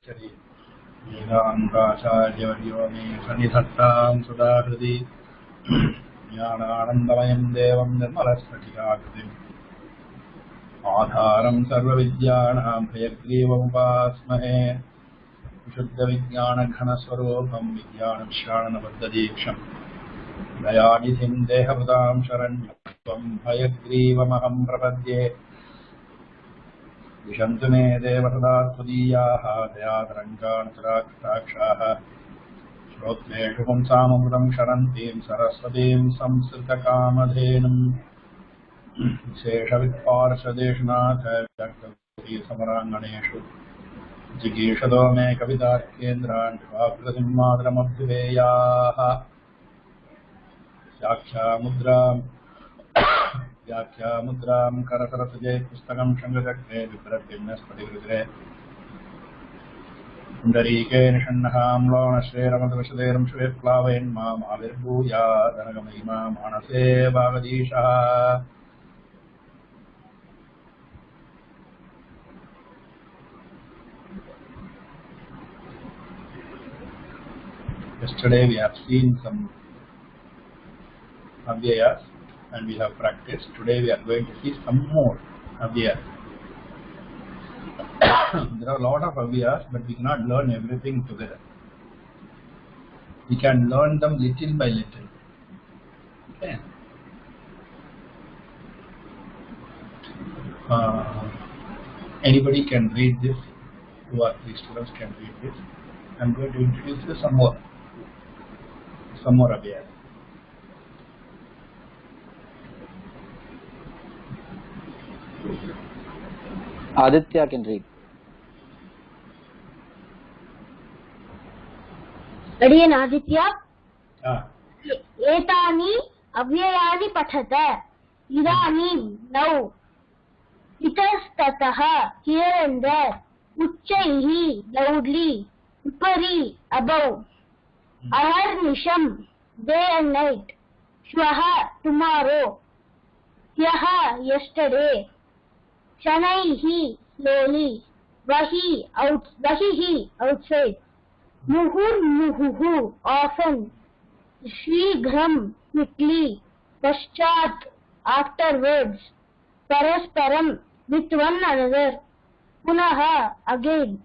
study. वेदान्ताचार्यवर्यो मे सन्निधत्तां सदा हृदि ज्ञानानन्दमयं देवं निर्मलस्फटिकाकृतिम् आधारं सर्वविद्यानां हयग्रीवमुपास्महे विशुद्धविज्ञानघनस्वरूपं विज्ञानविश्राणनबद्धदीक्षम् दयानिधिं देहभृतां शरण्यं हयग्रीवमहं प्रपद्ये विशन्तु मे देवसदा त्वदीयाः दयातरङ्गानुचराक्षाः श्रोत्रेषु पुंसामृतं क्षरन्तीं सरस्वतीं संसृतकामधेनुम् विशेषवित्पार्षदेशनाथ समराङ्गणेषु जिगीषदो मे कवितार्केन्द्रान् स्वाकृतिमादरमभ्युवेयाः व्याख्यामुद्रां करसरसजे पुस्तकं शङ्खचक्रे बिभ्रद्भिन्नस्फटिकरुद्रे पुण्डरीके निषण्णहाम्लोणश्रेरमदवशदेरं श्वेत्प्लावयन्मामाविर्भूयादनगमहिमा मानसे वागदीशः Yesterday we have seen some avyayas and we have practiced. Today we are going to see some more avyayas. There are a lot of avyayas, but we cannot learn everything together. We can learn them little by little. Okay. Anybody can read this. 2 or 3 students can read this. I am going to introduce you some more avyayas. Aditya can read. Ready and Aditya? Etani avyayani pathata. Idanim now. Itastataha here and there. Uchchaihi loudly. Upari above. Aharnisham day and night. Shvaha tomorrow. Yaha yesterday. Shanaihi slowly. Vahihi outside. Muhurmuhuhu often. Shrighram quickly. Paschat afterwards. Parasparam with one another. Punaha again.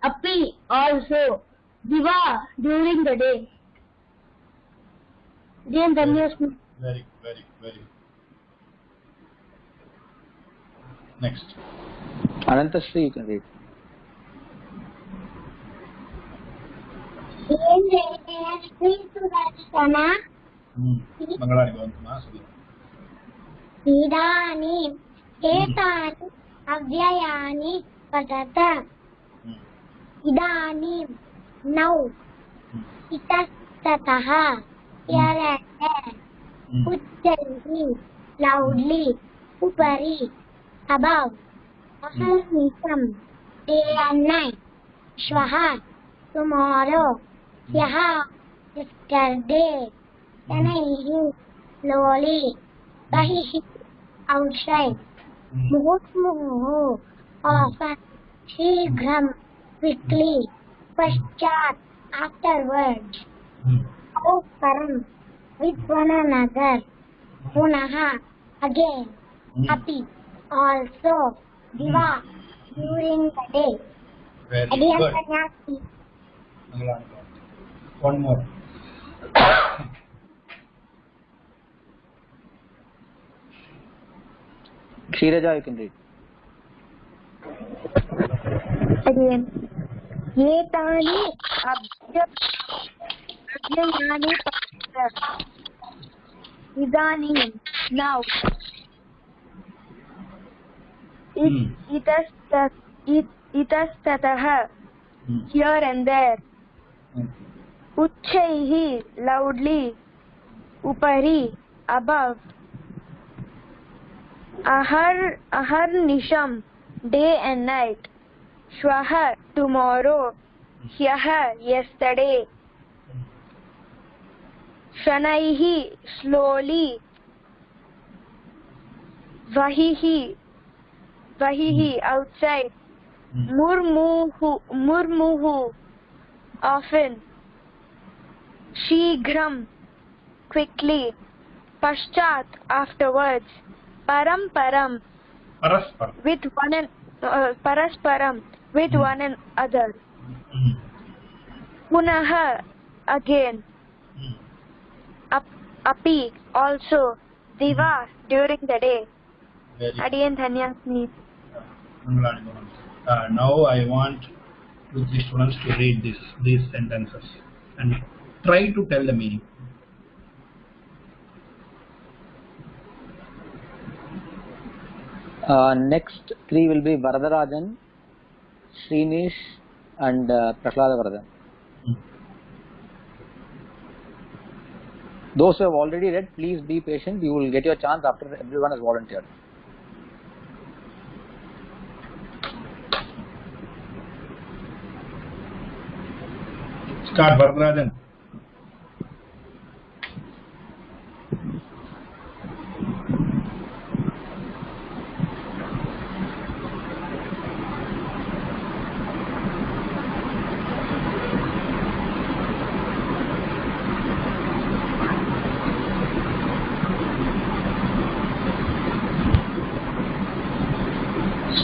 Api also. Diva during the day. Very. Next. Anantashri, you can read. Idani etani avyayani patata. Idani now. Itastataha here and there. Uchchaihi loudly. Upari above. Aharnisham day and night. Shvaha tomorrow. Yaha yesterday. Shanaihi slowly. Vahihi outside. Muhurmuhu often. Shrighram quickly. Paschat afterwards. Param with one another. Punaha again. Api also. Diva during the day. Very good. One more. Shiraja, you can read. Again. Etani avyayani patata. Idanim now. Itastataha here and there. Uchchaihi loudly. Upari above. Aharnisham day and night. Shvaha tomorrow. Hyaha yesterday. Shanaihi slowly. Vahihi outside. Murmuhu, often. Shighram, quickly. Paschat, afterwards. Param, Paraspar. with one and parasparam, with one another. Punaha, again. Api, also. Diva, during the day. Very Adiyan Dhanyasmi. Now I want 2-3 students to read these sentences and try to tell the meaning. Next three will be Varadarajan, Srinish, and Prahlada Varadan. Those who have already read, please be patient. You will get your chance after everyone has volunteered. Start, Varadarajan.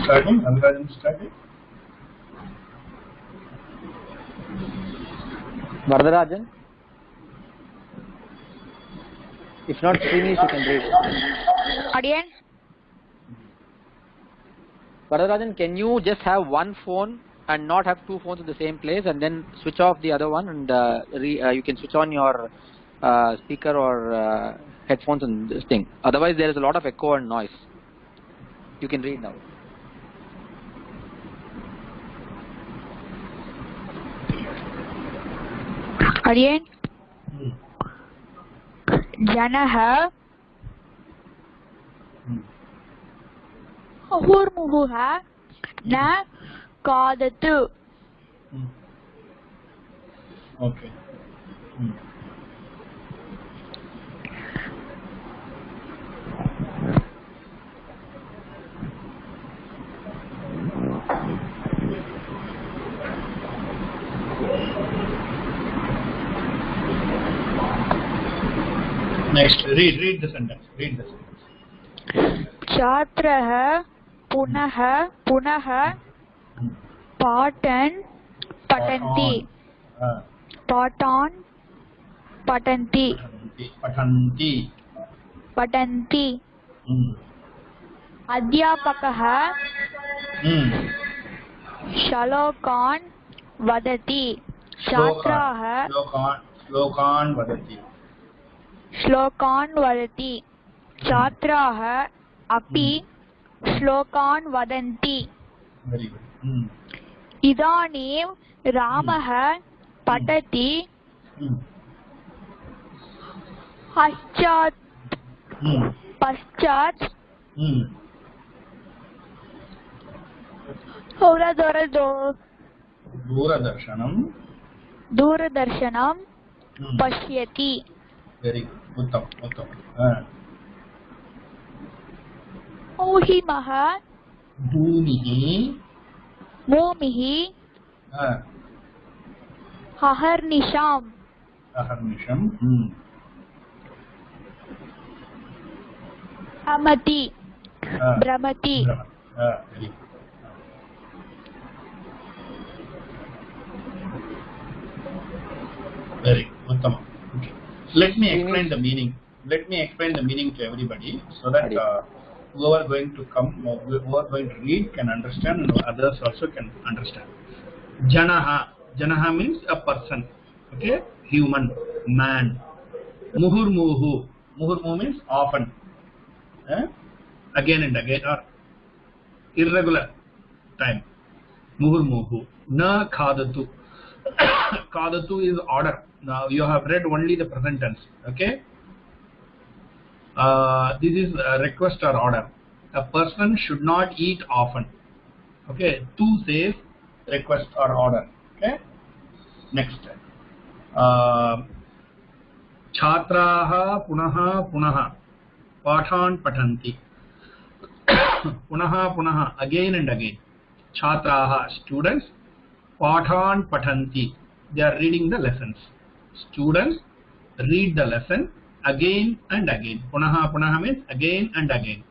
Starting, Varadarajan starting. Varadarajan? If not Srinish, you can read. Adiyan? Varadarajan, can you just have one phone and not have two phones in the same place, and then switch off the other one, and you can switch on your speaker or headphones and this thing. Otherwise there is a lot of echo and noise. You can read now. Adiyan? Janaha Hurmuha na Kadatu. Okay. Next, read the sentence. Read the sentence. Chatraha punaha patan patanti. Patan patanti. Patanti. Adhyapakaha shalokan vadati. Chatraha Shlokan vadati. श्लोकान् वदति छात्राः अपि श्लोकान् वदन्ति Very good. इदानीं रामः पठति पश्चात् दूरदर्शनं पश्यति. Very good. Uttam. Mohimah Momihi Aharnisham Amati Brahmati. Very good. Very good. Uttam. Okay. Let me explain the meaning. Let me explain the meaning to everybody, so that whoever going to read can understand, and others also can understand. Janaha means a person. Okay, human, man. Muhurmuhu means often, again and again, or irregular time. Muhurmuhu. Na khadatu. Khadatu is order. Now you have read only the present tense. Okay. This is a request or order. A person should not eat often. Okay. Tu says request or order. Okay. Next. Chhatraha punaha pathan patanti. Punaha again and again. Chhatraha, students. Pathan patanti, they are reading the lessons. Students read the lesson again and again. Punaha punaha means again and again,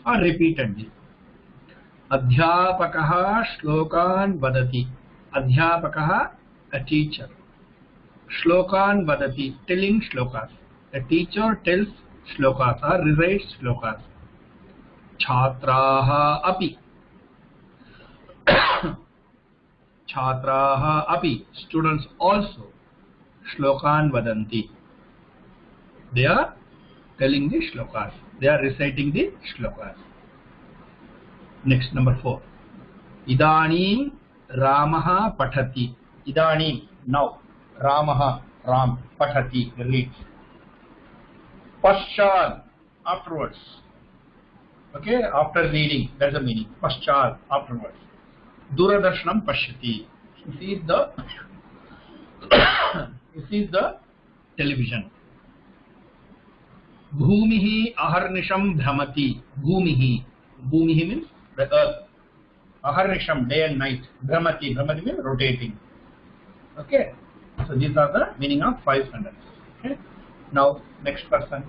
or repeatedly. Adhyapakaha shlokan vadati. Adhyapakaha, a teacher. Shlokan vadati, telling shlokas. A teacher tells shlokas or recites shlokas. Chhatraha api. Chhatraha api, students also. Shlokan vadanti, they are telling the shlokas, they are reciting the shlokas. Next, number 4. Idanim Ramaha patati. Idanim, now. Ramaha, Ram, patati, reads. Paschal, afterwards. Okay, after reading, that's the meaning. Paschal, afterwards. Duradarshanam pashyati. He sees the television. Bhumihi aharnisham bhramati. Bhumihi means the earth. Aharnisham, day and night. Bhramati means rotating. Okay, so these are the meaning of 5 sentences. Okay, now next person.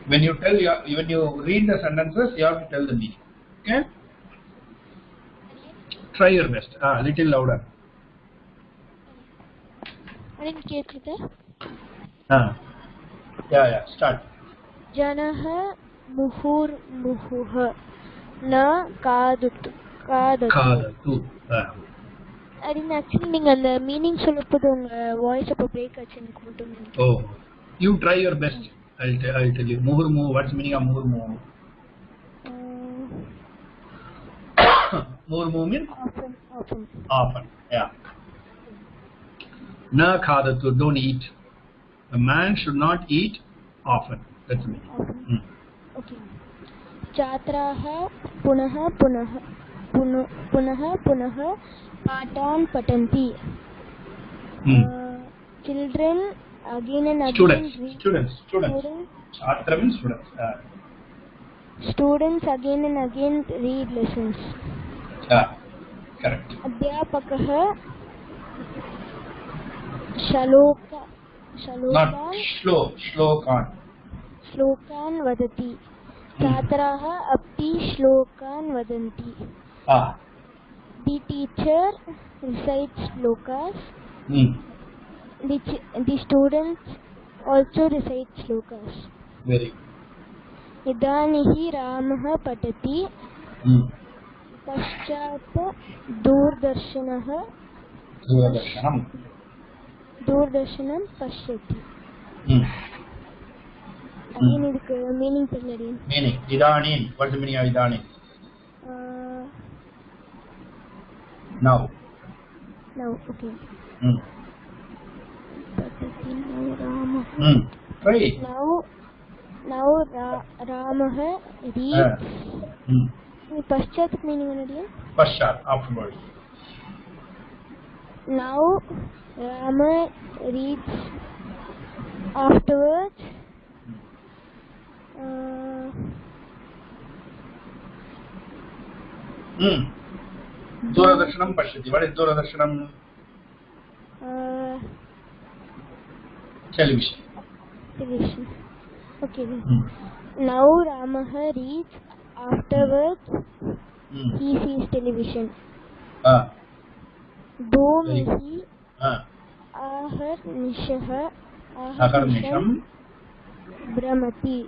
When you read the sentences, you have to tell the meaning. Okay, try your best. Little louder. I didn't get it. Yeah, start. Janah muhurmuhuh na kadatu. I didn't actually mean the meaning solapodum voice of a break. Oh, you try your best. I'll tell you. Muhurmu, what's the meaning of muhurmu? Muhurmu means often. Yeah. Na khadatu, don't eat. A man should not eat often. That's the meaning. Okay. Chhatraha punaha patan patanti. Children again and again. Students. Chhatra means students. Students again and again read lessons. Correct. Adhyapakaha Not shlokan. Shlokan vadati. Chhatraha api shlokan vadanti. The teacher recites shlokas. The students also recite shlokas. Very good. Idanihi Ramah patati. Paschat Doordarshanam pashyati. Again, meaning tellarian. Meaning. Idanim. What's the meaning of idanim? Now. Okay. Try it. Now Ramah reads. Paschat meaning again? Paschat, afterwards. Now Rama reads afterwards. Duradarshanam pashyati. What is Duradarshanam? Television. Okay. Now Ramah reads. Afterwards, he sees television. Bhumihi aharnisham bhramati.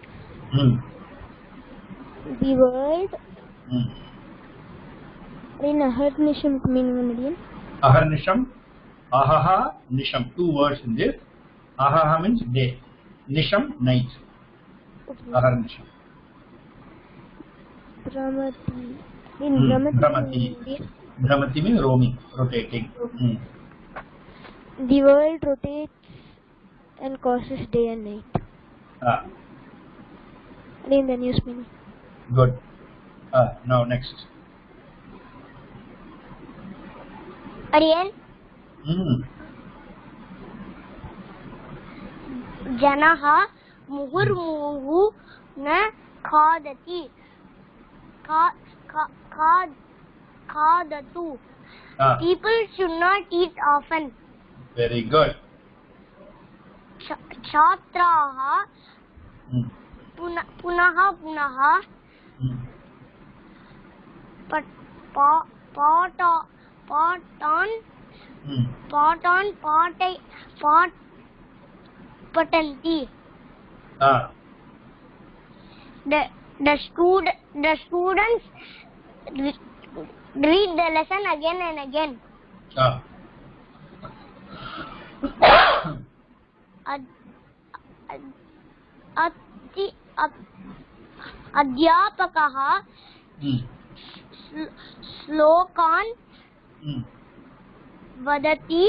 The word in aharnisham meaning again? Aharnisham, ahaha, nisham. 2 words in this. Ahaha means day. Nisham, night. Okay. Aharnisham. Bhramati. Bhramati means roaming, rotating. The world rotates and causes day and night. In the news meaning. Good. Now next. Ariel? Janaha muhurmuhu na khadati. khadatu. People should not eat often. Very good. Chhatraha punaha patanti. The students read the lesson again and again. Adhyapakaha slokan vadati.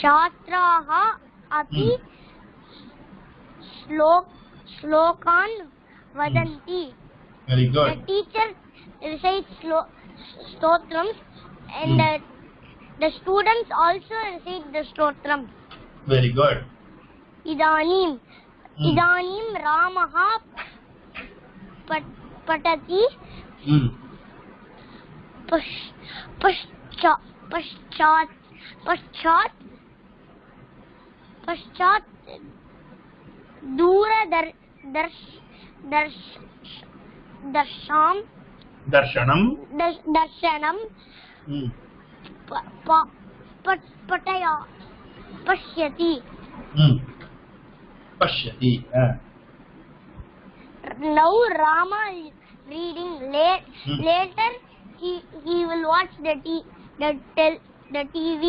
Chhatraha api slokan vadanti. Very good. The teacher recites stotrams and the students also recite the stotrams. Very good. Idanim Ramaha patati. Paschat Dura darshanam pashyati. Now Rama is reading. Later he will watch the TV.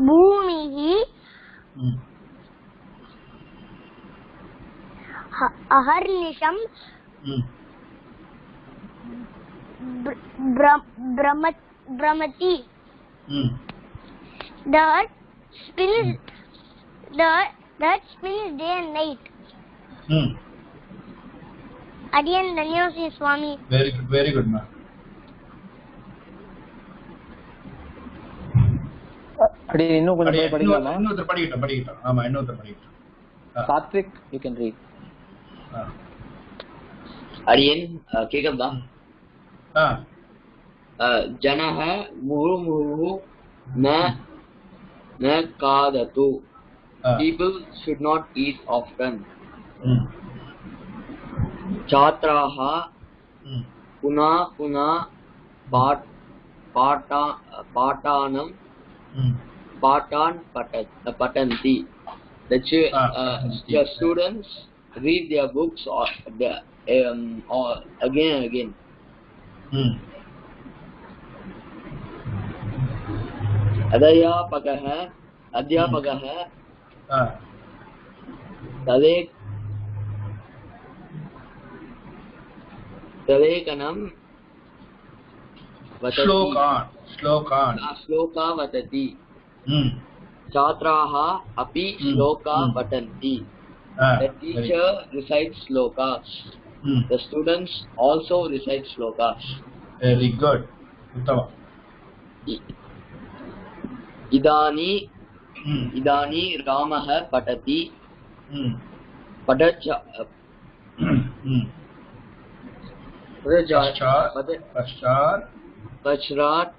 Bhumihi aharnisham brahmati. That spins day and night. Adiyan Dhanyavasi Swami. Very good, ma. இன்னும் கொஞ்சம் படிக்கலாமா? இன்னொருத்தர் படிக்கட்டும். ஆமா, இன்னொருத்தர் படிக்கட்டும். Satvik, you can read. அரியன் கேக்குதா? ஜனஹ முஹு ந காதது. People should not eat often. Chhatraha puna patan patanti. The students read their books or again and again. Adhyapakah Talekanam Shloka vatati. Chhatraha api shloka vatanti. The teacher recites slokas. The students also recite slokas. Very good. Uttama. Idani Ramah patati. Pashrat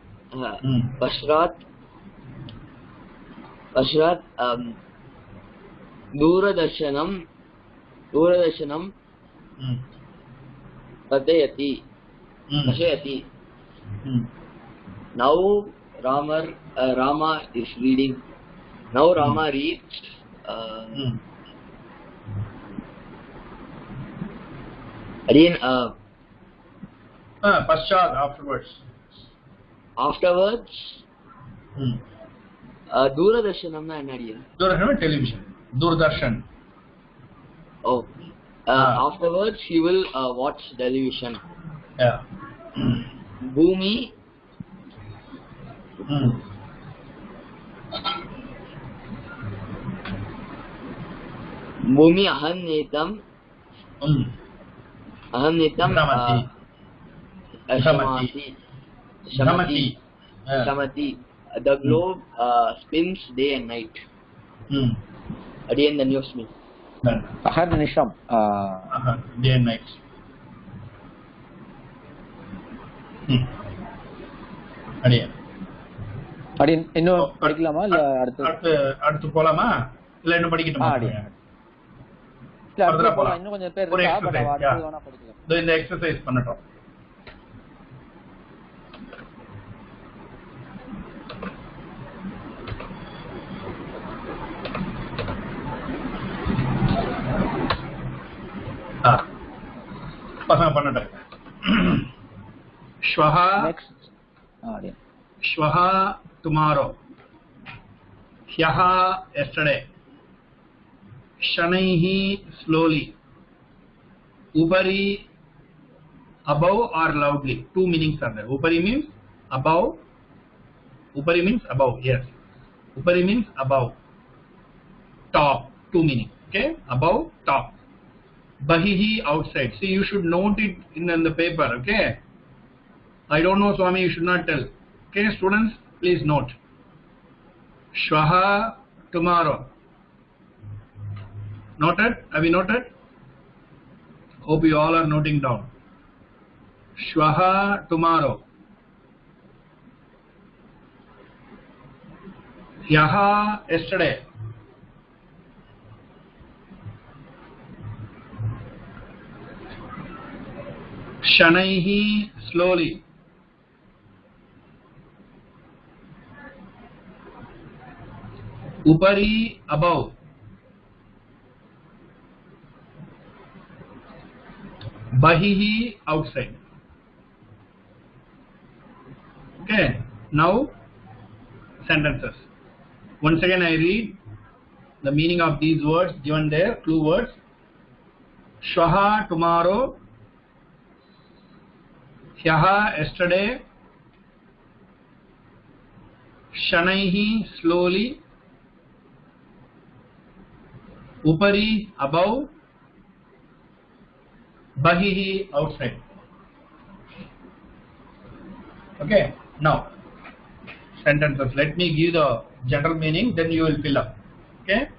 Duradarsanam Patayati. Now Rama is reading. Now Rama reads. Again, Paschat, afterwards. Doordarshanam na enna? Doordarshan television. Doordarshan. Oh. Afterwards he will watch television. Yeah. Bhumi. Bhumi ahannetam. Shamati. The globe spins day and night. Again, then use me. Done. Aharnisham. Day and night. Again. Again, இன்னும் படிக்கலாமா இல்ல அடுத்து போலாமா இல்ல இன்னும் படிக்கட்டுமா? இல்ல அடுத்து போலாம். இன்னும் கொஞ்சம் பேர் இருக்கா, பட் அடுத்து வேணா படிக்கலாம். இந்த எக்சர்சைஸ் பண்ணட்டும். पसंद पढ़ना श्वः श्वः tomorrow ह्यः yesterday शनैः slowly upari above or loudly. Two meanings are there. Upari means above, yes. Upari means above, top, two meanings. Okay, above, top. Bahihi, outside. See, you should note it in the paper. Okay, I don't know, Swami, you should not tell. Okay, students, please note. Shwaha, tomorrow. Noted? Have you noted? Hope you all are noting down. Shwaha, tomorrow. Yaha, yesterday. Shanaihi, slowly. Upari, above. Bahihi, outside. Okay, now sentences. Once again I read the meaning of these words given there, clue words. Shwaha, tomorrow. Hyaha, yesterday. Shanaihi, slowly. Upari, above. Bahihi, outside. Okay, now sentences. Let me give the general meaning, then you will fill up. Okay,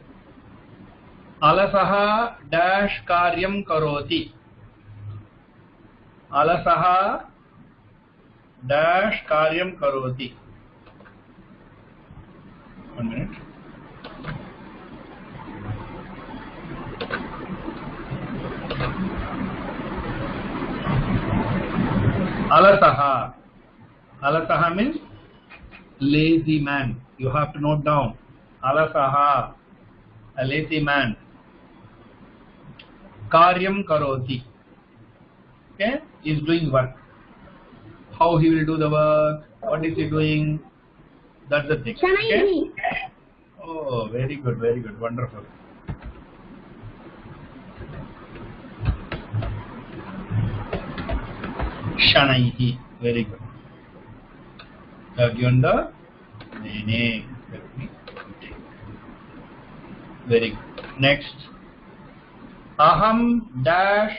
alasaha dash karyam karoti. Alasaha dash karyam karoti. 1 minute. Alasaha. Alasaha means lazy man. You have to note down. Alasaha, a lazy man. Karyam karoti. Okay, he is doing work. How he will do the work? What is he doing? That's the thing. Okay? Oh, very good, wonderful. Shanaihi, very good. You have given the name. Very good. Next, aham dash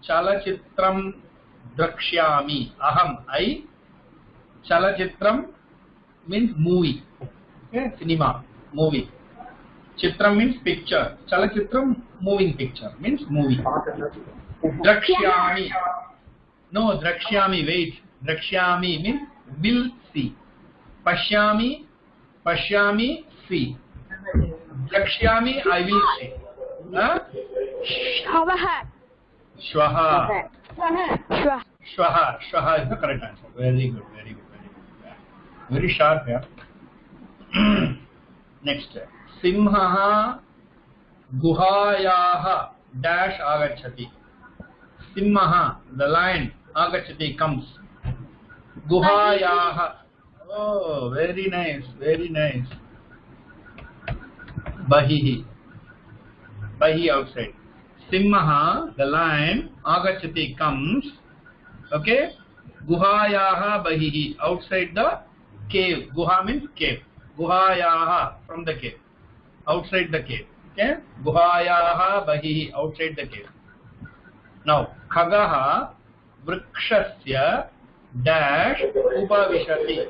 chalachitram drakshyami. Aham, I. Chalachitram means movie. Okay, cinema, movie. Chitram means picture. Chalachitram, moving picture, means movie. Drakshyami. No, drakshyami, wait. Drakshyami means will see. Pashyami, see. Drakshyami, I will see. Huh? Shwaha. Shwaha is the correct answer. Very good. Very sharp, yeah. Next, Simhaha guhayaha dash agachati. Simhaha, the lion, agachati, comes. Guhayaha. Oh, very nice. Bahihi, outside. Simhaha, the lion, agachati, comes. Okay. Guhayaha bahihi, outside the cave. Guha means cave. Guhayaha, from the cave. Outside the cave. Okay. Guhayaha bahihi, outside the cave. Now, khagaha vrikshasya dash upavishati.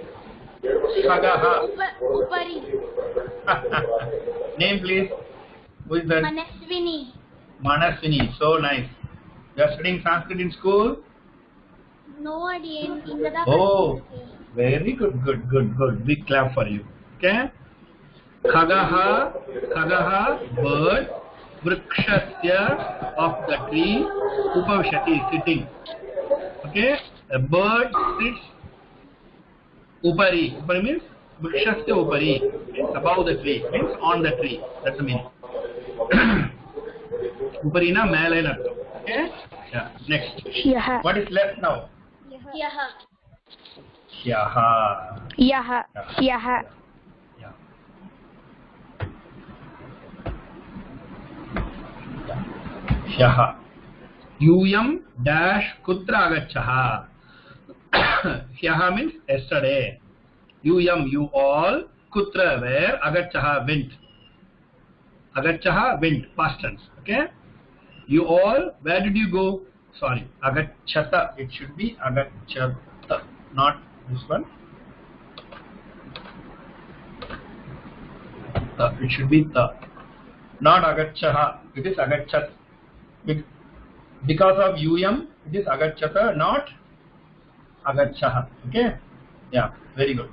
Khagaha. Upari. Name please. Who is that? Manaswini. Manaswini. So nice. You are studying Sanskrit in school? No, Dean. Oh, very good, good, good, good. Big clap for you. Okay. Khagaha, bird. Vrikshasya, of the tree. Upavishati, sitting. Okay. A bird sits. Upari. Upari means Vrikshasya upari. Means above the tree. Means on the tree. That's the meaning. Upari na mele na. Okay. Yeah. Next. Yaha. What is left now? Yaha. Yaha. Yaha. Yaha. Hyaha. Yuyam dash kutra agacchaha. Hyaha means yesterday. Yuyam, you all. Kutra, where. Agacchaha, went. Agacchaha, went. Past tense. Okay. You all, where did you go? Sorry. Agacchata. It should be agacchata. Not this one. It should be ta. Not agacchaha. It is agachat. Because of yuyam, it is agachata, not agacchaha. Okay? Yeah, very good.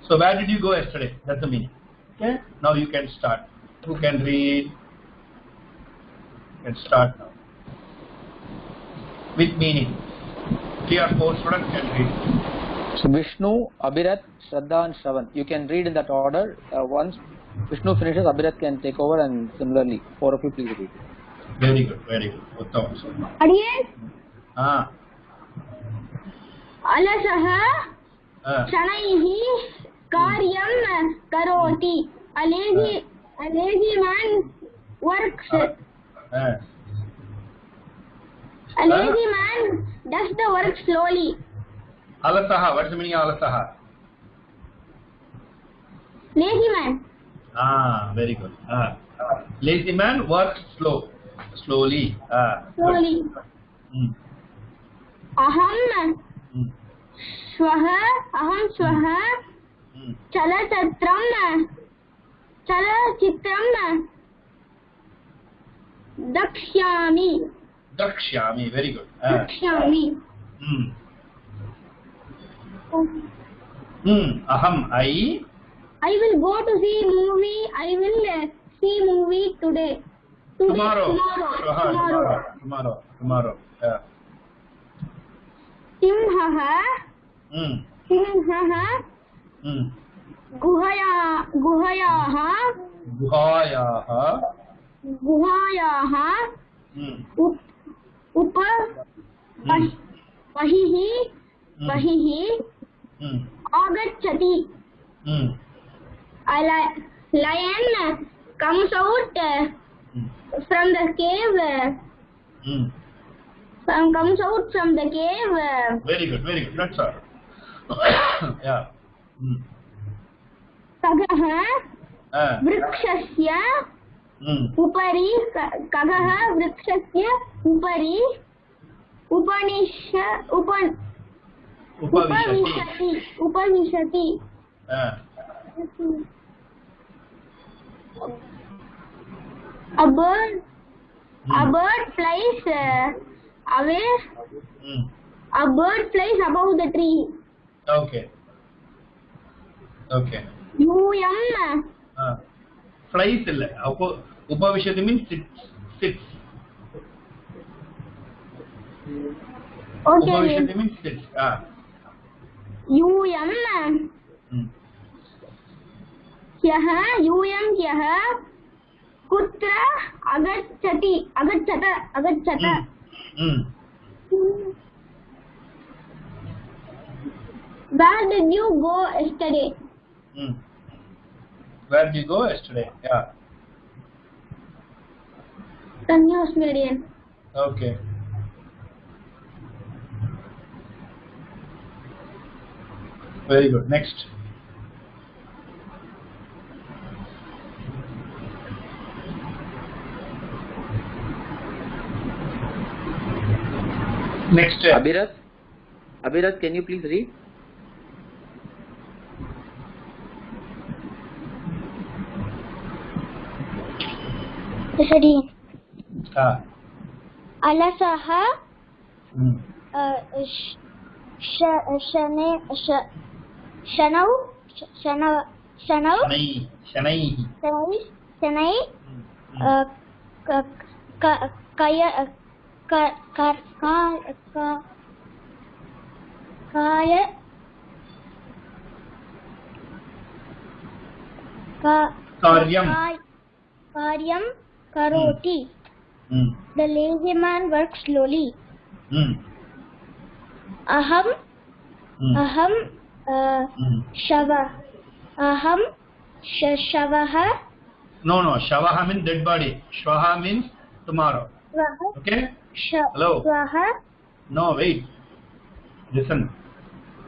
So where did you go yesterday? That's the meaning. Okay? Now you can start. Who can read? You can start now. With meaning. 3 or 4 students can read. So Vishnu, Abhirat, Shraddha and Shravan. You can read in that order. Once Vishnu finishes, Abhirat can take over, and similarly, 4 of you please read. Very good, very good. Uttama. Adiyan. Alasaha shanaihi karyam karoti. A lazy man works. A lazy man does the work slowly. Alasaha, what's the meaning of alasaha? Lazy man. Very good. Lazy man works slowly. Slowly. Aham swaha chalachitram dakshyami. Very good. Dakshyami. Aham, I will go to see movie. I will see movie today. Tomorrow. Yeah. Simhaha. Guhayaha. Vahihi. Agachati. A lion comes out from the cave. Comes out from the cave. Very good. That's all. Yeah. Kagaha vrikshasya upari. Kagaha vrikshasya upari. Upavishati. A bird flies away. A bird flies above the tree. Okay. Yuyam. Flies illa. Upavishati means sits. Okay. Upavishati means sits. Yuyam. Yuyam kutra agachata. Where did you go yesterday? Where did you go yesterday? Yeah. The news median. Okay. Very good. Next. Abhirat, can you please read? Again. Alasaha. Shanai. Karyam karoti. The lazy man works slowly. Aham shavaha. No, shavaha means dead body. Shvaha means tomorrow. Okay? Hello? No, wait. Listen.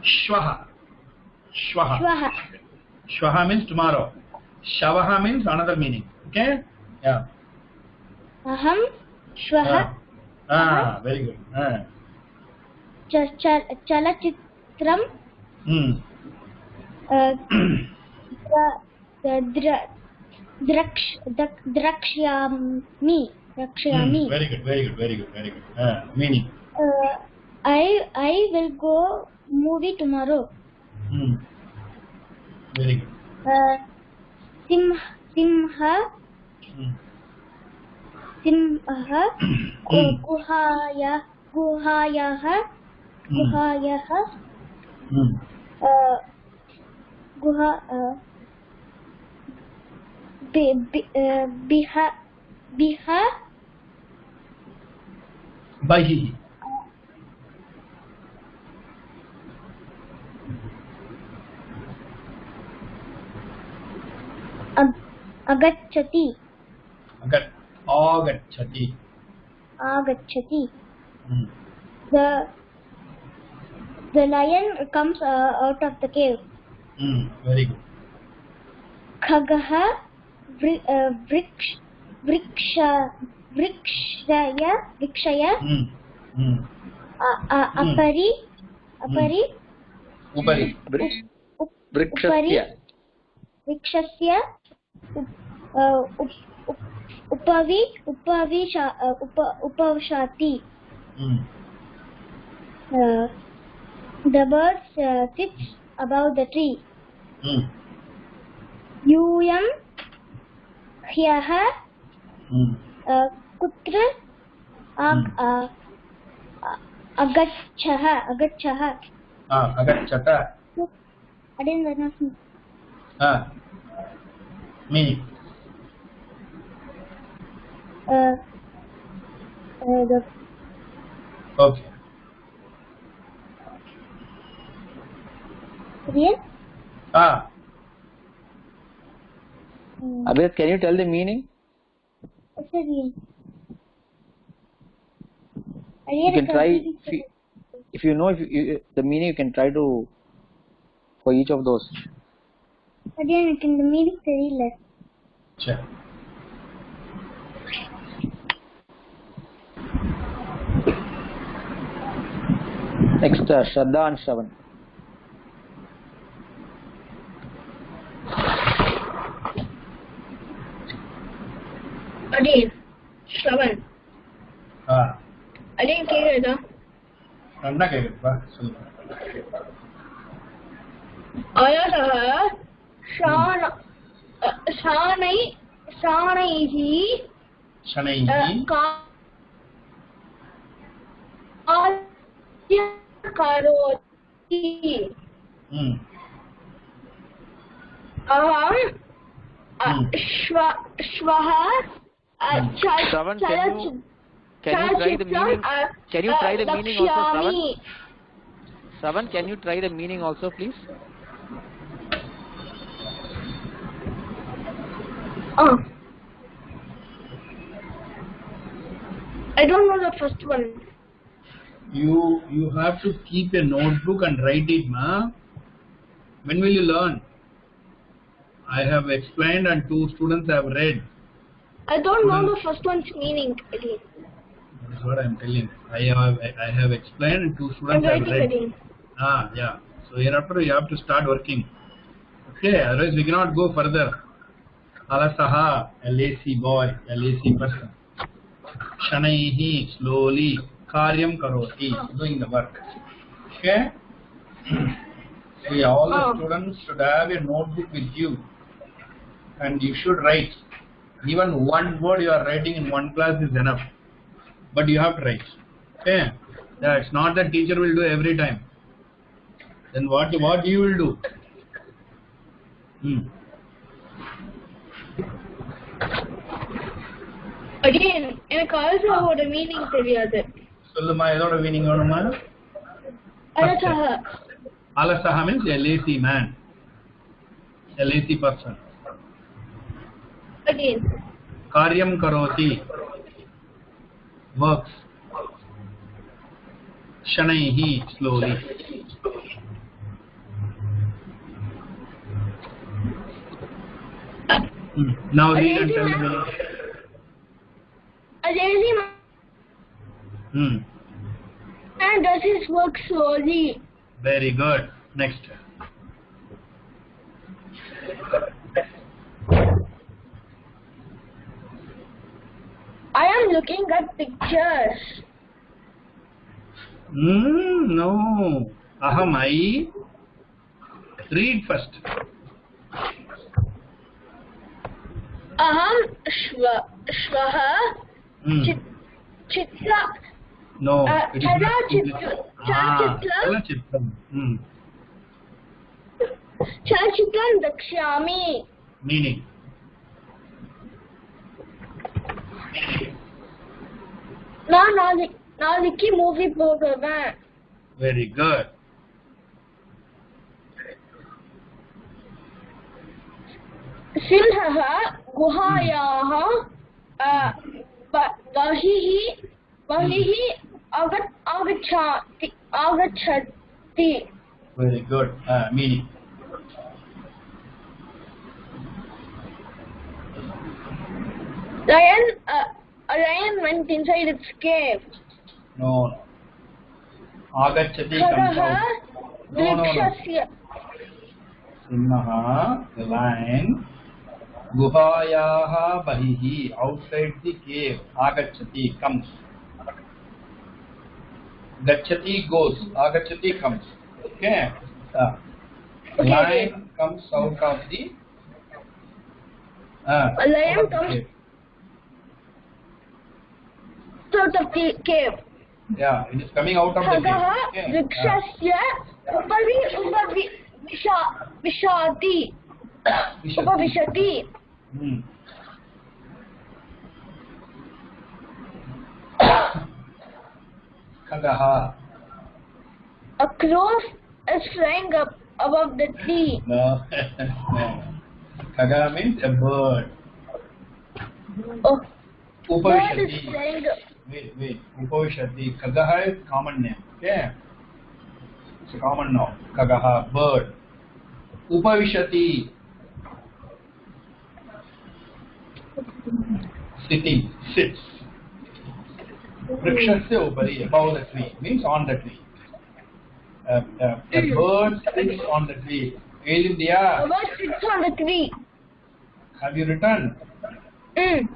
Shvaha. Shvaha means tomorrow. Shavaha means another meaning. Okay? Yeah. Aham shvaha. Very good. Chalachitram. Drakshyami. Very good. Meaning. I will go movie tomorrow. Very good. Simha. Guhayah. Bahi. Agachati. The lion comes out of the cave. Very good. Khagaha vrikshaya. Apari. Vrikshasya. Upavishati. The bird sits above the tree. Yuyam hyaha kutra agacchaha. Agachata. I didn't understand. Meaning. Okay. Real? Abhijit, can you tell the meaning? What's the real? You can try, if you know the meaning, you can try to for each of those. Again, the meaning very less. Sure. Next, Shraddha and Shravan. Again, Shravan. Again, கேக்குதா? நல்லா கேக்குதுப்பா, சொல்லுங்க. அழகா ஷானைஹி கரோதி. அஹம் ஸ்வஹ Shravan, can you try the meaning? Can you try the meaning also, Shravan? Shravan, can you try the meaning also, please? I don't know the first one. You have to keep a notebook and write it, ma. When will you learn? I have explained and 2 students have read. I don't know the first one's meaning again. That is what I am telling. I have explained and 2 students have read. Again. Yeah. So hereafter you have to start working. Okay, otherwise we cannot go further. Alasaha, a lazy boy, a lazy person. Shanaihi, slowly. Karyam karoti, doing the work. Okay? See, all the students should have a notebook with you. And you should write. Even one word you are writing in one class is enough. But you have to write. Okay? Yeah, it's not that teacher will do every time. Then what you will do? Again, எனக்கு அலசஹாவோட meaning தெரியாது. சொல்லுமா, எதோட meaning வேணுமா? அலசஹா. Alasaha means a lazy man, a lazy person. Again. Karyam karoti, works. Shanaihi, slowly. Now read and tell me. A lazy man does his work slowly. Very good. Next. I am looking at pictures. No. Aham, I. Read first. Aham shvaha chitra. No. It is not Chalachitram. Chalachitram dakshami. Meaning. நாளைக்கு movie போவேன். Very good. सिंहः गुहायाः बहिः आगच्छति. Very good. Meaning. A lion went inside its cave. No. Agachati comes out. No. Sinnaha, the lion. Guhayaha bahihi, outside the cave. Agachati comes. Gachati goes. Agachati comes. Okay. Lion comes out of the. A lion comes out of the cave. Yeah, it is coming out of the cave. Okay. Vrikshasya upavishati. Khagaha. A crow is flying up above the tree. No. Khaga means a bird. Oh. Bird is Upavishati. flying up. Wait. Upavishati. Khagaha is common name. Okay. It's a common noun. Khagaha, bird. Upavishati. Sitting, sits. Vrikshasya upari, above the tree, means on the tree. A bird sits on the tree. A bird sits on the tree. Have you written?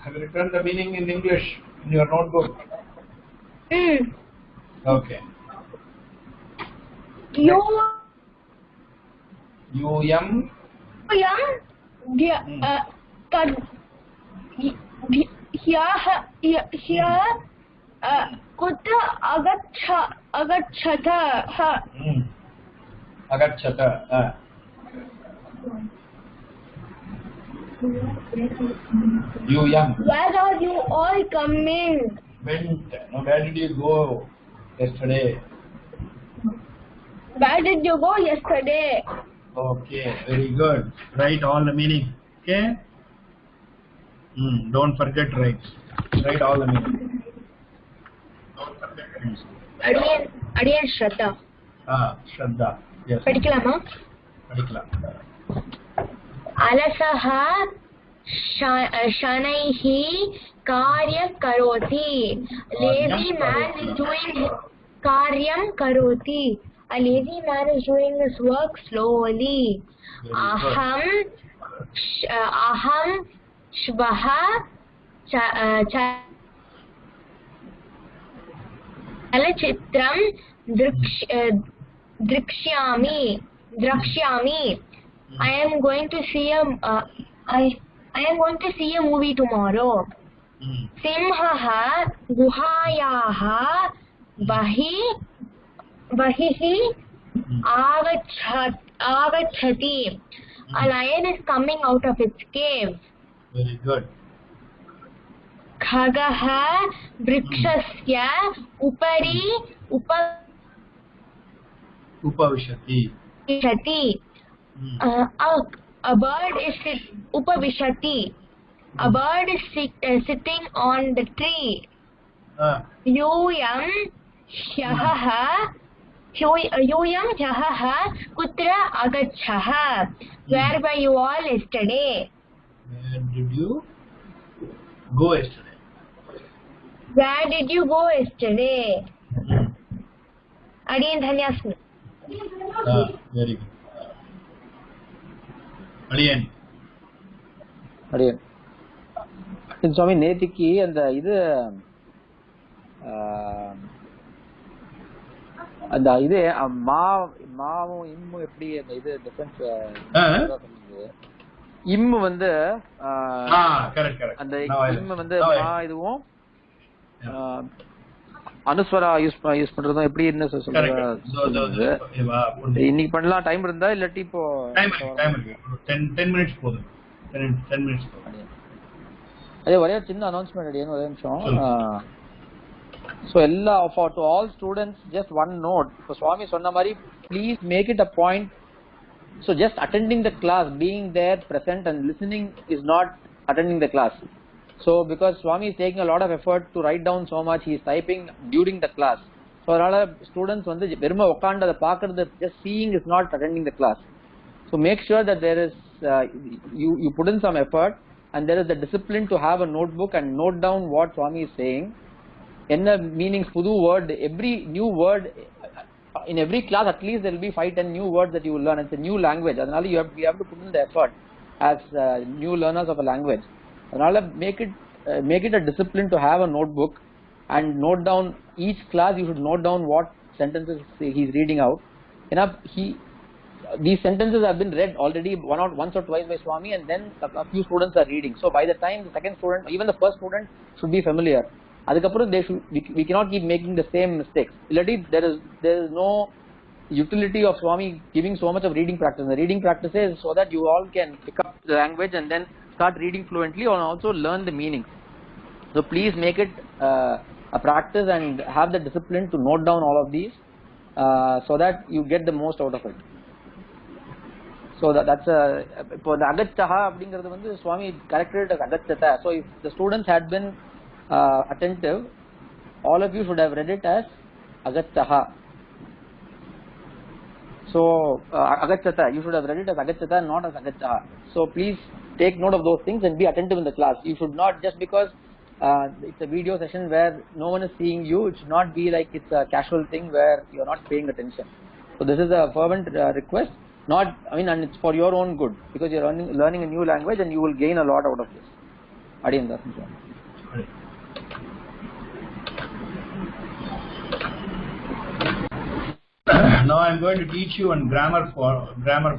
Have you written the meaning in English in your notebook? Okay. Kutra agachata. Agachata. Where are you all coming? Went. No, where did you go yesterday? Where did you go yesterday? Okay, very good. Write all the meaning. Okay. Don't forget write. Write all the meaning. Adiyan Shraddha. Shraddha. Yes. படிக்கலாமா? படிக்கலாம். Alasaha shanaihi karyam karoti. Lazy man is doing karyam karoti. A lazy man is doing his work slowly. Aham श्वः चलचित्रं द्रक्ष्यामि. I am going to see a movie tomorrow. सिंहः गुहायाः बहिः आगच्छति. A lion is coming out of its cave. Very good. खगः वृक्षस्य उपरि Upavishati. उपविशति. A bird is उपविशति. A bird is sitting on the tree. यूयं ह्यः कुत्र अगच्छः? Where were you all yesterday? Where did you go yesterday? Where did you go yesterday? Adiyan dhanyasmi. Very good. Aliyan. அடியேன் சுவாமி நேத்திக்கு அந்த இது அந்த இது மாவும் இம்மும் எப்படி அந்த இது டிஃபரன்ஸ் இம்மு வந்து அந்த இம்மு வந்து மா இதுவும் அனுஸ்வரா யூஸ் பண்றதும் எப்படி என்ன சொல்றது இன்னைக்கு பண்ணலாம். டைம் இருந்தா இல்லாட்டி இப்போ டைம் 10 மினிட்ஸ் போதும். 10 மினிட்ஸ் போதும். அதே ஒரே சின்ன அனௌன்ஸ்மெண்ட் அடியேன் ஒரே நிமிஷம். So எல்லா to all students just one note. இப்போ சுவாமி சொன்ன மாதிரி please make it a point. So just attending the class, being there present and listening is not attending the class. So because Swami is taking a lot of effort to write down so much, he is typing during the class. So அதனால students வந்து வெறும உட்கார்ந்து அதை பார்க்கிறது just seeing is not attending the class. So make sure that there is you put in some effort and there is the discipline to have a notebook and note down what Swami is saying. என்ன meanings புது word, every new word in every class at least there will be 5-10 new words that you will learn. It's a new language. அதனால we have to put in the effort as new learners of a language. அதனால make it a discipline to have a notebook and note down each class. You should note down what sentences he is reading out. These sentences have been read already once or twice by Swami, and then a few students are reading. So by the time the second student, even the first student should be familiar. Adukapura we cannot keep making the same mistakes. There is no utility of Swami giving so much of reading practice. The reading practice is so that you all can pick up the language and then start reading fluently and also learn the meaning. So please make it a practice and have the discipline to note down all of these so that you get the most out of it. So that's இப்போ the agacchaha அப்படிங்கிறது வந்து Swami corrected it as agachata. So if the students had been attentive, all of you should have read it as agacchaha. So agachata, you should have read it as agachata and not as agacchaha. So please take note of those things and be attentive in the class. You should not, just because it's a video session where no one is seeing you, it should not be like it's a casual thing where you are not paying attention. So this is a fervent request, and it's for your own good, because you are learning a new language and you will gain a lot out of this. Adiyan Dasan. Now I am going to teach you on grammar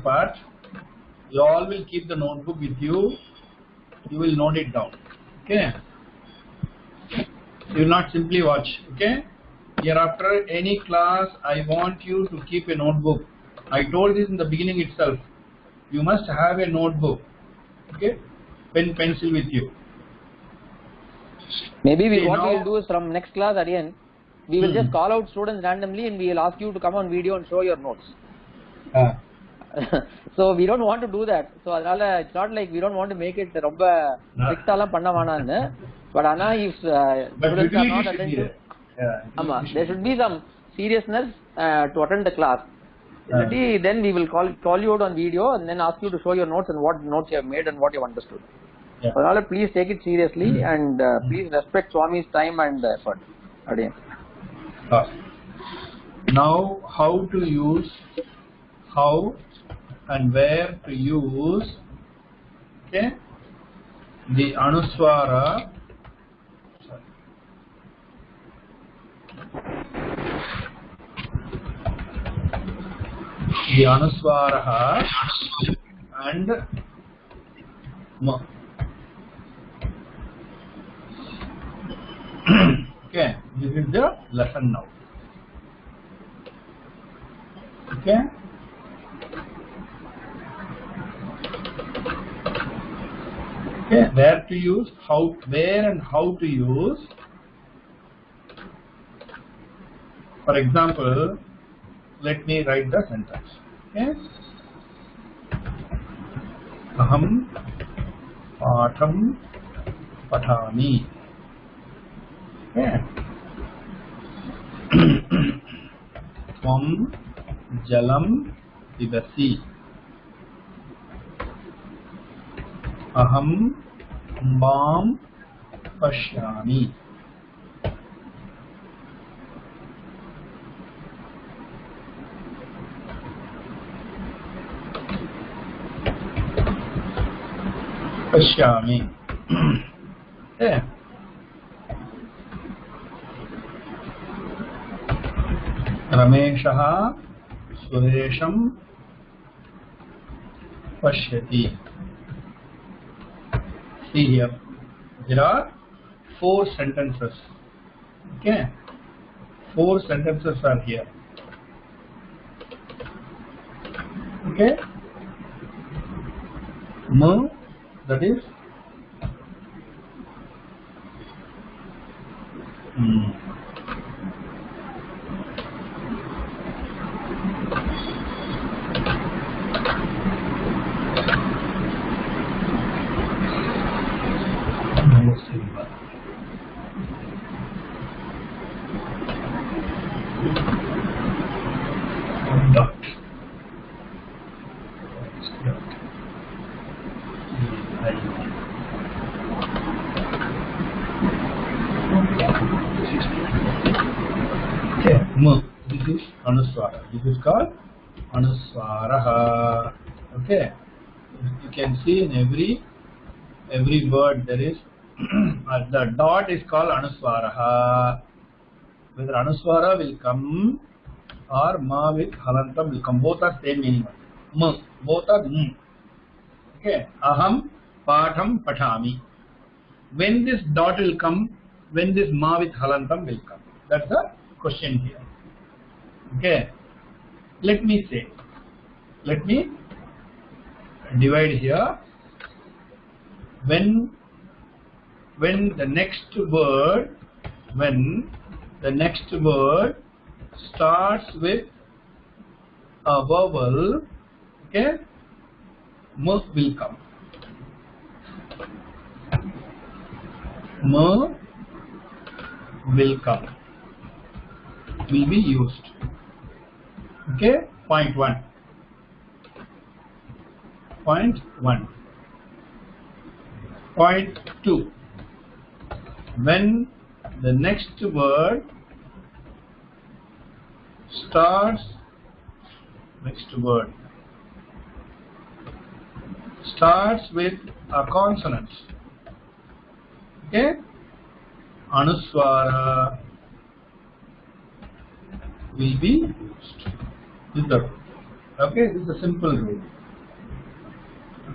part. You all will keep the notebook with you. You will note it down. Okay. You will not simply watch. Okay. Hereafter any class, I want you to keep a notebook. I told this in the beginning itself. You must have a notebook. Okay. Pencil with you. Maybe what we will do is from next class, Adiyan, we will just call out students randomly and we will ask you to come on video and show your notes. So we don't want to do that. So adala it's not like we don't want to make it romba strict ala panna vaanaanu, but ana if students are not attentive, there should be some seriousness to attend the class. Then we will call you out on video and then ask you to show your notes and what notes you have made and what you have understood. Adala please take it seriously and please respect Swami's time and effort. Adiyan. Now how and where to use, okay, the anuswara, the anuswara and ma. Okay, this is the lesson now. Okay. Okay, where to use, how, where and how to use. For example, let me write the sentence. Okay. Aham patham pathami. Okay. Tvam jalam pibasi. Aham mam pashyami. Pashyami. Yeah. Rameshah Suresham Pashyati. See here, there are 4 sentences. Okay, 4 sentences are here. Okay, ma, that is dot. Okay, ma. This is anuswara. This is called anuswara. Okay, you can see in every word there is the dot is called anuswara. Whether anuswara will come or ma with halantam will come, both are same meaning. Ma, both are m. Okay, aham patham pathami. When this dot will come, when this ma with halantam will come? That's the question here. Okay, let me say, let me divide here. When the next word, starts with a vowel, okay, ma will come. Ma will come, will be used. Okay, point 1. Point 1. Point 2. When the next word starts with a consonant, okay, anuswara will be used. This is the rule. Okay, this is a simple rule.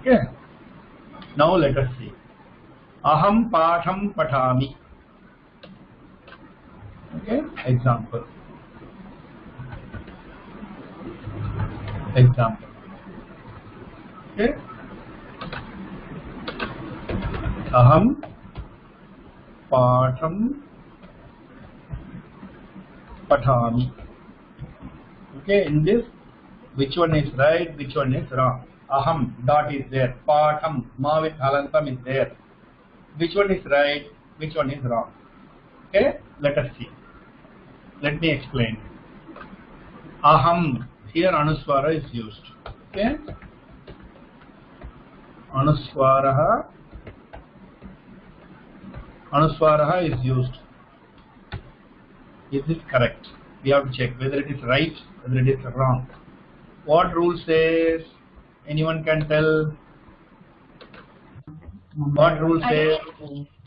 Okay, now let us see. Aham patham pathami. Okay, example. Okay, aham patham pathami. Okay, in this, which one is right, which one is wrong? Aham, dot is there. Patham, ma with halantam is there. Which one is right, which one is wrong? Okay, let us see. Let me explain. Aham, here anuswara is used. Okay, anuswara is used. Is it correct? We have to check whether it is right, whether it is wrong. What rule says? Anyone can tell? What rule says?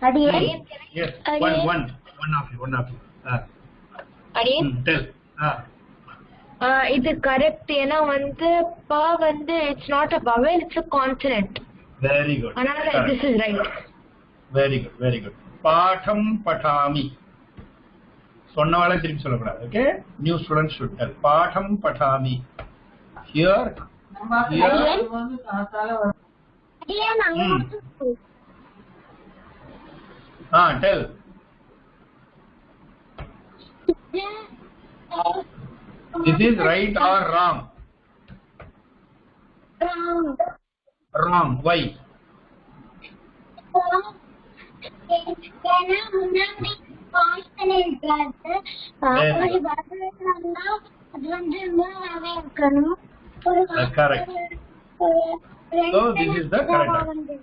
Again. Yes. Again. One of you. Again. Tell. இது correct ஏன்னா வந்து ப வந்து it's not a vowel, it's a consonant. Very good. அதனால this is right. Very good. பாடம் படாமி. சொன்னவாளே திருப்பி சொல்லக்கூடாது. Okay? New students should tell. பாடம் படாமி. Here. Tell. This is right or wrong? Wrong. Why? Correct. So this is the correct answer.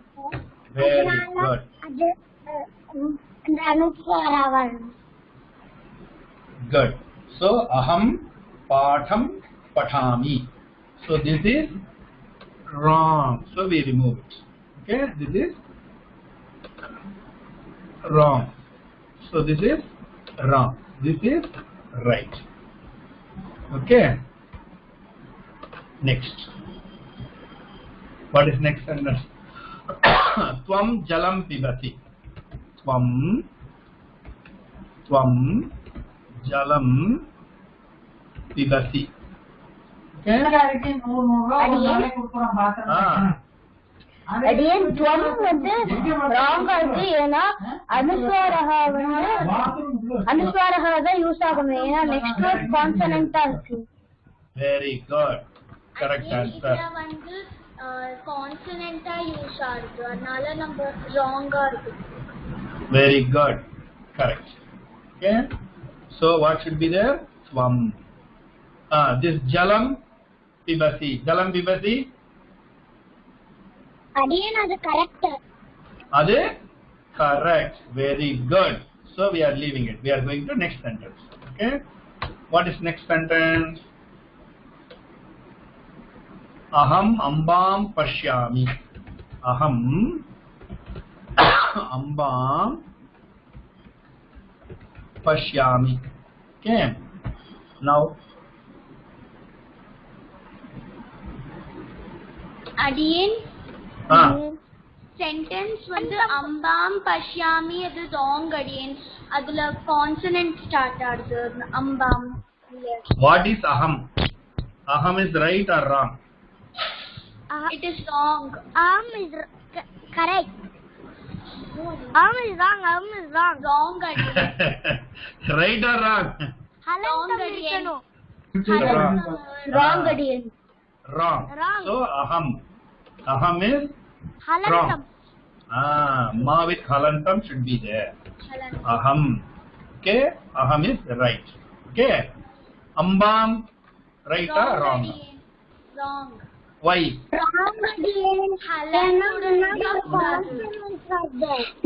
Very good. Good. So aham patham pathami. So this is wrong. So we remove it. Okay. This is wrong. So this is wrong. This is right. Okay. Next. What is next sentence? Tvam jalam pibati. Tvam jalam pibati. Okay. Again, twam வந்து wrong ஆகுது ஏன்னா அனுஸ்வாரஹா வந்து அனுஸ்வாரஹா தான் use ஆகும் ஏன்னா next word கான்சனன்ட்டா இருக்கு. Very good. Correct answer. இதுல வந்து கான்சனன்ட்டா யூஸ் ஆகுது அதனால நம்ம wrong-ஆ இருக்கு. Very good. Correct. Okay. So what should be there? Swam. This jalam pibasi. Jalam pibasi. Again, அது correct. Adu correct. Very good. So we are leaving it. We are going to next sentence. Okay. What is next sentence? Aham ambam pashyami. Aham ambam pashyami. Okay. Now Again, sentence வந்து அம்பாம் பஷ்யாமி அது wrong again. அதுல consonant start ஆகுது அம்பாம். what is aham? Aham is right or wrong? It is wrong. Aham is correct. Aham is wrong. Aham is wrong. Wrong again. Right or wrong? Wrong again. Wrong again. Wrong. So aham is wrong. Ma with halantam should be there. Aham. Okay. Aham is right. Okay. Ambam right or wrong? Wrong. Why? Wrong again.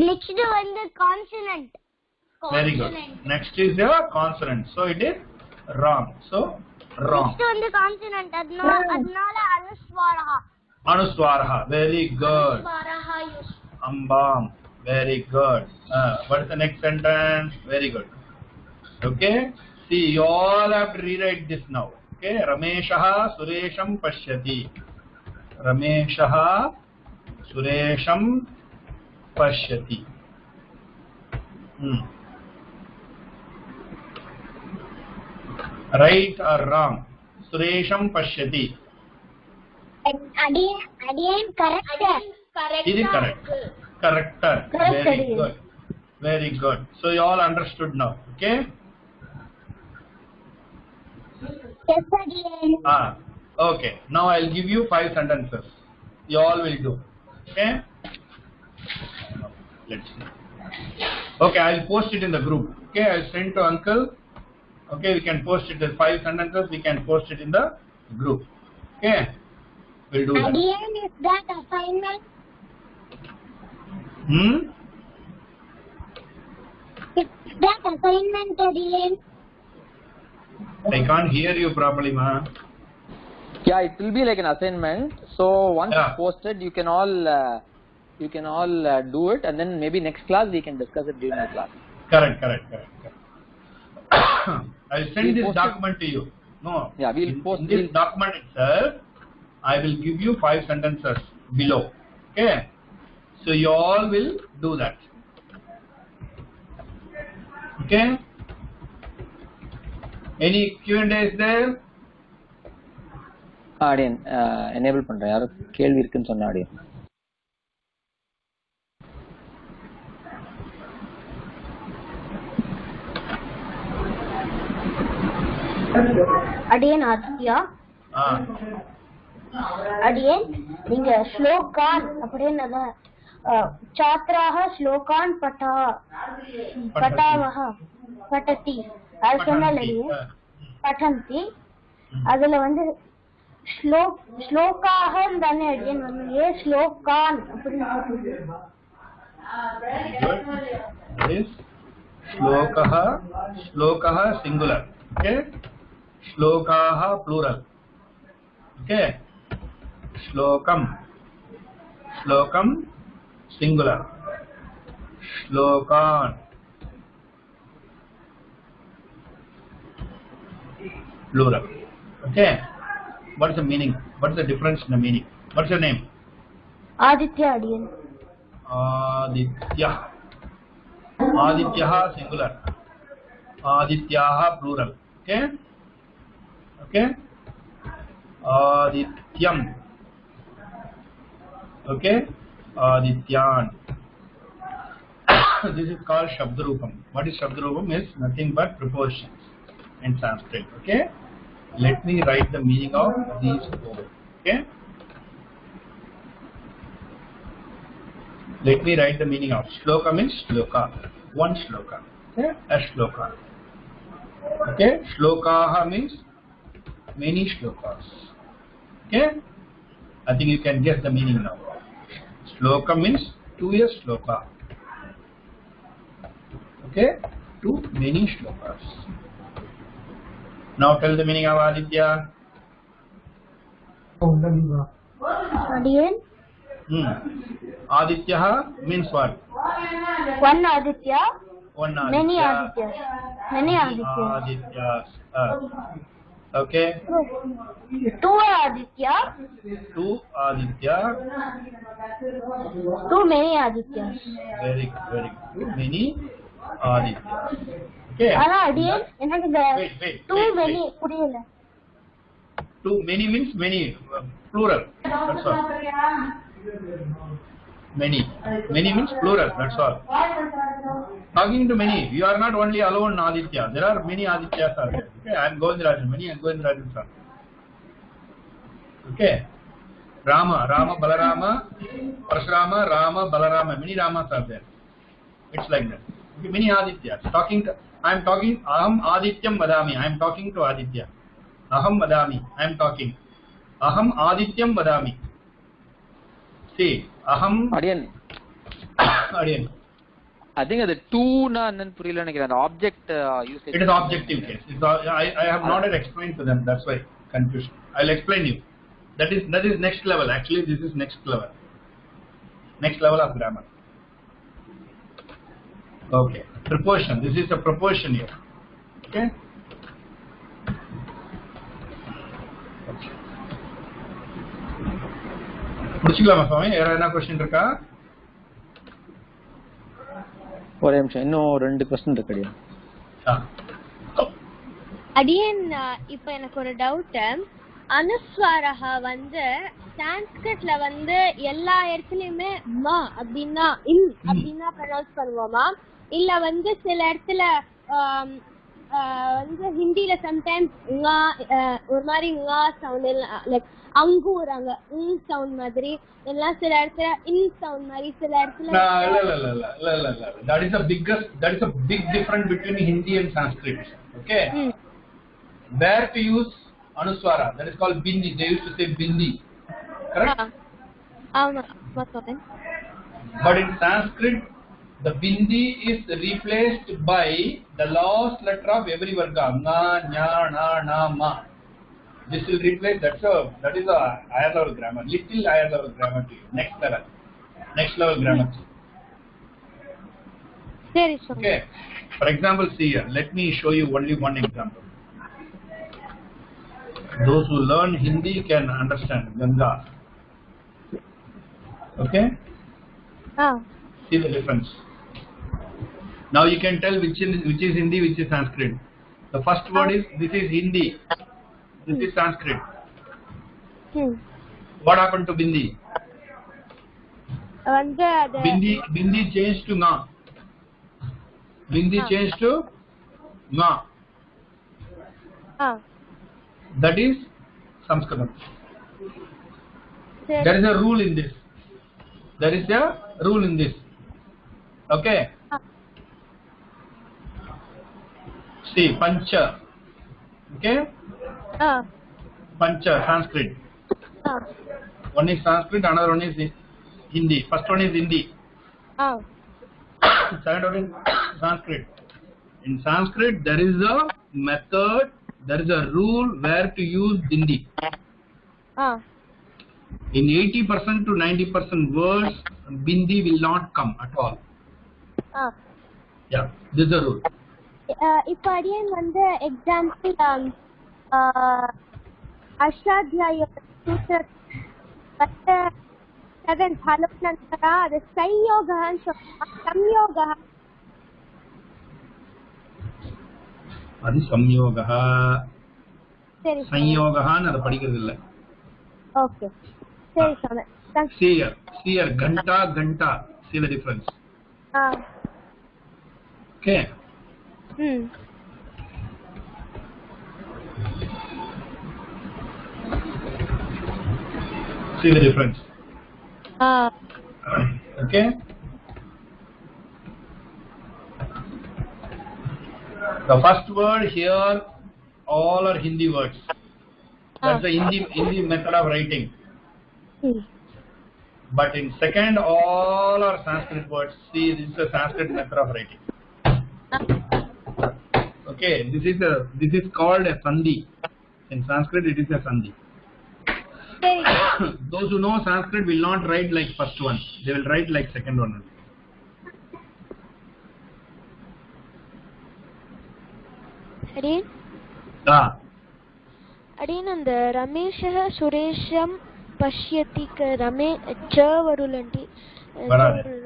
Next வந்து consonant. Very good. Next is the consonant. So it is wrong. So wrong. Next வந்து consonant. அதனால அனுஸ்வாரஹா. Anuswaraha. Very good. Anuswaraha use. Ambam. Very good. What is the next sentence? Very good. Okay. See, you all have to rewrite this now. Okay. Rameshaha Suresham Pashyati. Rameshaha Suresham Pashyati. Right or wrong? Suresham Pashyati. Again correct. Is it correct? Corrector. Very good. Very good. So you all understood now. Okay. Yes, again. Okay. Now I'll give you 5 sentences. You all will do. Okay. Now, let's see. Okay, I'll post it in the group. Okay, I'll send to uncle. Okay, we can post it as 5 sentences. We can post it in the group. Okay. We'll do that. Again, is that assignment? Is that assignment again? I can't hear you properly, ma. Yeah, it will be like an assignment. So once it's posted, you can all you can all do it, and then maybe next class we can discuss it during the class. Correct. I'll send this document to you. No. Yeah, we'll post this document itself. I will give you 5 sentences below. Okay. So you all will do that. Okay. Any Q&A is there? Audience enable பண்றேன். யாரோ கேள்வி இருக்குன்னு சொன்ன audience. அடியன் ஆதித்யா. அடியன் நீங்க ஸ்லோகான் அப்படின்னா छात्राः श्लोकान् पठावः पठति அது சொன்னாலடியே பठन्ति அதுல வந்து श्लोकाः தானே அடியன் வந்து ஏ श्लोकान् அப்படி is श्लोकः singular. Okay. श्लोकाः plural. Okay. श्लोकम singular. श्लोकान् plural. Okay. What is the meaning? What is the difference in the meaning? What's your name? Aditya Adiyan. Adityah singular. Adityah plural. Okay. Adityam. Okay. Adityan. This is called Shabdarupam. What is Shabdarupam? Is nothing but prepositions in Sanskrit. Okay. Let me write the meaning of these four. Okay. Let me write the meaning of shloka means shloka. One shloka. Okay. A shloka. Okay. Shlokaha means many shlokas. Okay. I think you can guess the meaning now. Shloka means to a shloka. Okay. To many shlokas. Now tell the meaning of Aditya. Adiyan. Aditya means what? One Aditya. One Aditya. Many Adityas. Many Adityas. Adityas. Okay. Two Aditya. Two Aditya. Too many Adityas. Very good. Too many Adityas. Okay. ஆனா அடியன் எனக்கு இந்த too many புரியல. Too many means many, plural. That's all. Many means plural. That's all. Talking to many. You are not only alone Aditya. There are many Adityas are there. Okay. I am Govindarajan. Many and Govindarajan are. Okay. Rama, Balarama, Parashurama, Rama, Balarama. Many Ramas are there. It's like that. Okay. Many Adityas. I am talking. Aham Adityam Vadami. I am talking to Aditya. Aham Vadami. I am talking. Aham Adityam Vadami. See, Aham. Adiyan. I think the two na and purila the object usage. It is objective case. I have not yet explained to them. That's why confusion. I'll explain you. That is next level. Actually, this is next level. Next level of grammar. Okay. Proportion. This is a proportion here. Okay. முடிச்சுக்கலாமா சுவாமி? வேற என்ன question இருக்கா? ஒரே நிமிஷம், இன்னும் 2 question இருக்கு. அடியன் இப்போ எனக்கு ஒரு டவுட். அனுஸ்வாரஹ வந்து சான்ஸ்கிரிட்ல வந்து எல்லா இடத்துலயுமே ம அப்படின்னா இன் அப்படின்னா ப்ரொனவுன்ஸ் பண்ணுவோமா, இல்ல வந்து சில இடத்துல வந்து ஹிந்தில சம்டைம்ஸ் ஒரு மாதிரி சவுண்ட் லைக் அங்கூறாங்க சவுண்ட் மாதிரி, எல்லாம் சில இடத்துல இன் சவுண்ட் மாதிரி, சில இடத்துல that is a big difference between Hindi and Sanskrit. Okay. Where to use anuswara, that is called bindi. They used to say bindi, correct? But in Sanskrit the bindi is replaced by the last letter of every varga. Nga, nya, na, na, ma. This will replace. That is a higher level grammar. Little higher level grammar to you. Next level. Next level grammar. There is some. Okay. For example, see here. Let me show you only one example. Those who learn Hindi can understand Ganga. Okay? Ah. See the difference. Now you can tell which is Hindi, which is Sanskrit. The first word is, this is Hindi. This is Sanskrit. What happened to Bindi? Bindi changed to Nga. Bindi changed to Nga. That is Sanskrit. There is a rule in this. There is a rule in this. Okay. See, Pancha. Okay. Pancha, Sanskrit. One is Sanskrit, another one is Hindi. First one is Hindi. Second one is Sanskrit. In Sanskrit, there is a method, there is a rule where to use Hindi. In 80% to 90% words, Bindi will not come at all. Yeah, this is the rule. இப்போ அடியன் வந்து example அஷ்டாத்தியாய சூத்திர seventh ஹலோனந்தர அது சம்யோகஹன்னு சொல்றாங்க. சம்யோகஹ அது சம்யோகஹ. சரி சம்யோகஹன்னு அத படிக்கிறது இல்ல. ஓகே சரி சாமி. See here, ganta. See the difference. Okay. See the difference. Okay. The first word here, all are Hindi words. That's the Hindi method of writing. But in second, all are Sanskrit words. See, this is a Sanskrit method of writing. Okay, this is called a sandhi. In Sanskrit, it is a sandhi. Those who know Sanskrit will not write like first one. They will write like second one. அடியன் அந்த ரமேஷः சுரேஷம் பஷ்யதி ரமே ச வருலண்டி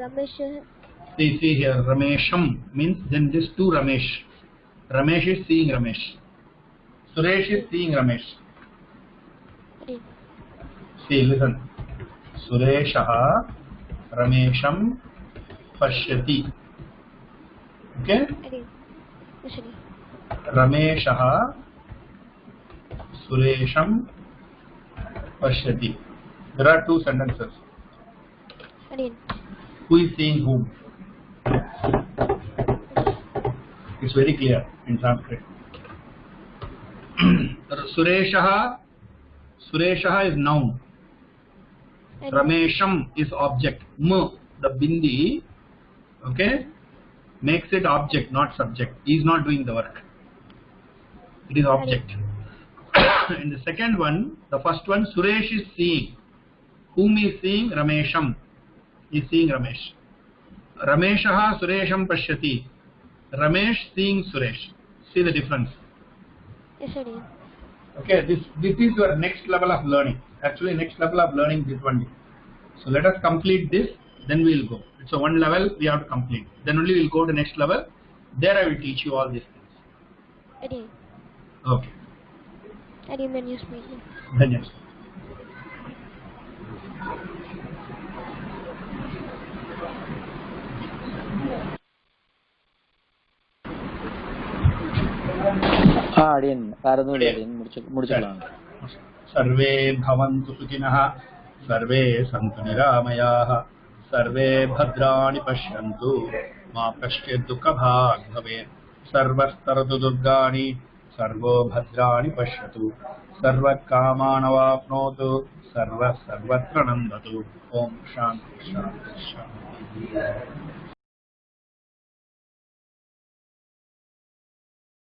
ரமேஷः. See here, Ramesham means then this two Ramesh. Ramesh is seeing Ramesh. Suresh is seeing Ramesh. See, listen. Sureshah Ramesham pashyati. Okay? Rameshah Suresham pashyati. There are two sentences. Who is seeing whom? It's very clear in Sanskrit. Sureshah is noun. Ramesham is object. The bindi, okay, makes it object, not subject. He is not doing the work. It is object. In the second one, the first one, Suresh is seeing. Whom is seeing? Ramesham. He is seeing Ramesh. Rameshah Suresham pashyati. Ramesh seeing Suresh. See the difference. Yes, sir. Okay, this is your next level of learning. Actually, next level of learning this one. So let us complete this, then we will go. It's a one level we have to complete. Then only we will go to next level. There I will teach you all these things. Ready. Okay. Ready, then you speak. Then yes. அடியன் வேற எதுவும் இல்லை அடியன் முடிச்சுக்கலாம். सर्वे भवन्तु सुखिनः, सर्वे सन्तु निरामयाः, सर्वे भद्राणि पश्यन्तु, मा कश्चित् दुःखभाग् भवेत्, सर्वस्तरतु दुर्गाणि, सर्वो भद्राणि पश्यतु, सर्वकामानवाप्नोतु, सर्वत्र नन्दतु. ओम शांति शांति शांति.